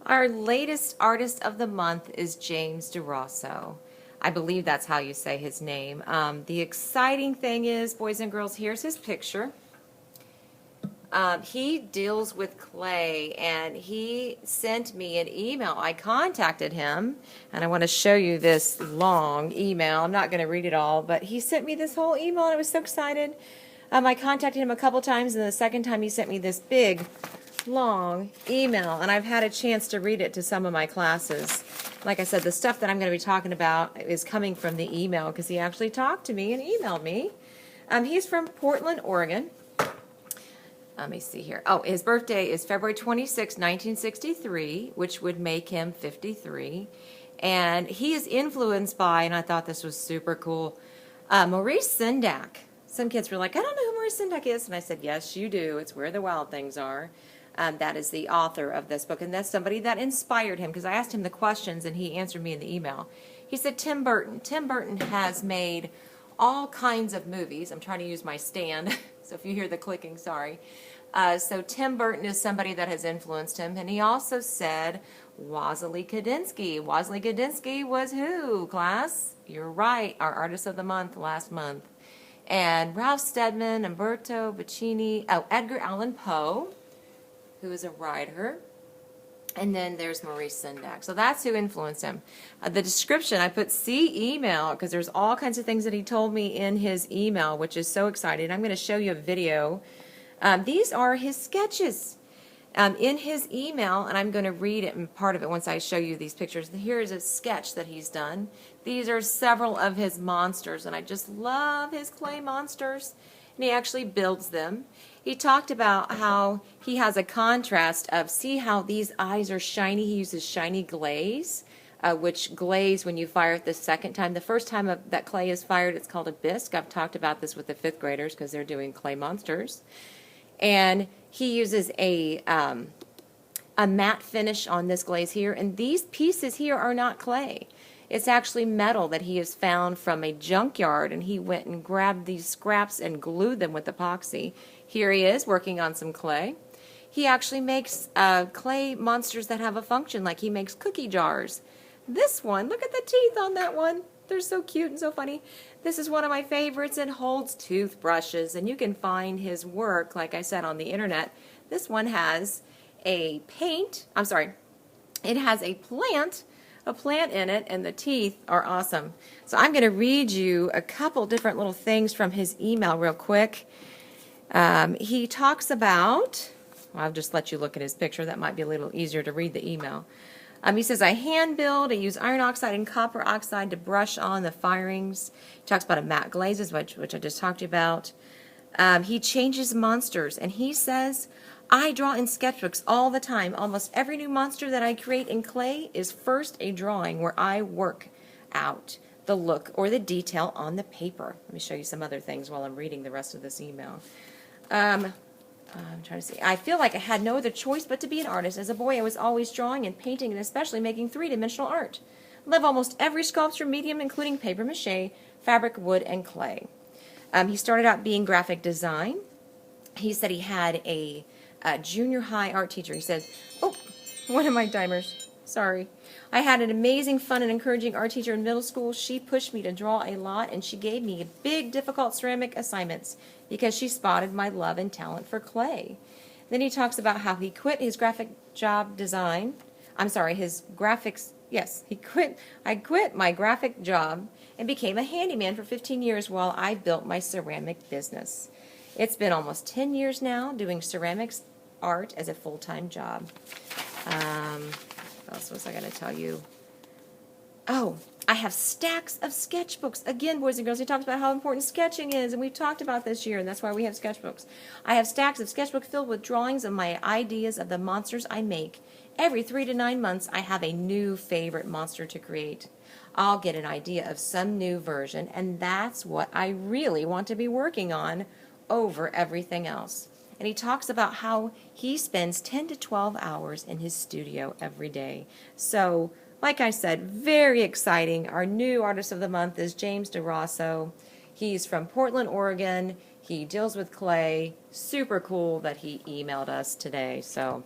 Our latest artist of the month is James DeRosso. I believe that's how you say his name. The exciting thing is, boys and girls, here's his picture. He deals with clay, and he sent me an email. I contacted him, and I want to show you this long email. I'm not going to read it all, but he sent me this whole email, and I was so excited. I contacted him a couple times, and the second time he sent me this big, long email, and I've had a chance to read it to some of my classes. Like I said, the stuff that I'm going to be talking about is coming from the email because he actually talked to me and emailed me. He's from Portland, Oregon. Let me see here. Oh, his birthday is February 26, 1963, which would make him 53. And he is influenced by, and I thought this was super cool, Maurice Sendak. Some kids were like, I don't know who Maurice Sendak is. And I said, yes, you do. It's Where the Wild Things Are. That is the author of this book. And that's somebody that inspired him because I asked him the questions and he answered me in the email. He said, Tim Burton. Tim Burton has made all kinds of movies. I'm trying to use my stand, so if you hear the clicking, sorry. So Tim Burton is somebody that has influenced him. And he also said Wassily Kandinsky. Wassily Kandinsky was who, class? You're right, our Artist of the Month last month. And Ralph Steadman, Umberto Bocchini, Edgar Allan Poe, who is a writer. And then there's Maurice Sendak. So that's who influenced him. The description, I put see email because there's all kinds of things that he told me in his email, which is so exciting. I'm going to show you a video. These are his sketches in his email, and I'm going to read it and part of it once I show you these pictures. Here is a sketch that he's done. These are several of his monsters, and I just love his clay monsters. And he actually builds them. He talked about how he has a contrast of, see how these eyes are shiny? He uses shiny glaze, which glaze when you fire it the second time. The first time that clay is fired, it's called a bisque. I've talked about this with the 5th graders because they're doing clay monsters. And he uses a matte finish on this glaze here. And these pieces here are not clay. It's actually metal that he has found from a junkyard, and he went and grabbed these scraps and glued them with epoxy. Here he is working on some clay. He actually makes clay monsters that have a function, like he makes cookie jars. This one, look at the teeth on that one. They're so cute and so funny. This is one of my favorites. It holds toothbrushes, and you can find his work, like I said, on the internet. This one has a it has a plant in it, and the teeth are awesome. So I'm going to read you a couple different little things from his email real quick. He talks about, well, I'll just let you look at his picture. That might be a little easier to read the email. He says, I hand build, I use iron oxide and copper oxide to brush on the firings. He talks about a matte glazes, which I just talked to you about. He changes monsters, and he says, I draw in sketchbooks all the time. Almost every new monster that I create in clay is first a drawing where I work out the look or the detail on the paper. Let me show you some other things while I'm reading the rest of this email. I'm trying to see. I feel like I had no other choice but to be an artist. As a boy, I was always drawing and painting, and especially making three-dimensional art. I love almost every sculpture medium, including paper mache, fabric, wood, and clay. He started out being graphic design. He said he had a junior high art teacher. He said, oh, one of my timers. Sorry. I had an amazing, fun, and encouraging art teacher in middle school. She pushed me to draw a lot, and she gave me big, difficult ceramic assignments because she spotted my love and talent for clay. Then he talks about how he quit his graphic job design. His graphics. Yes, I quit my graphic job and became a handyman for 15 years while I built my ceramic business. It's been almost 10 years now doing ceramics art as a full-time job. What else was I going to tell you? Oh, I have stacks of sketchbooks. Again, boys and girls, he talks about how important sketching is, and we've talked about this year, and that's why we have sketchbooks. I have stacks of sketchbooks filled with drawings of my ideas of the monsters I make. Every 3 to 9 months, I have a new favorite monster to create. I'll get an idea of some new version, and that's what I really want to be working on over everything else. And he talks about how he spends 10 to 12 hours in his studio every day. So, like I said, very exciting. Our new Artist of the Month is James DeRosso. He's from Portland, Oregon. He deals with clay. Super cool that he emailed us today. So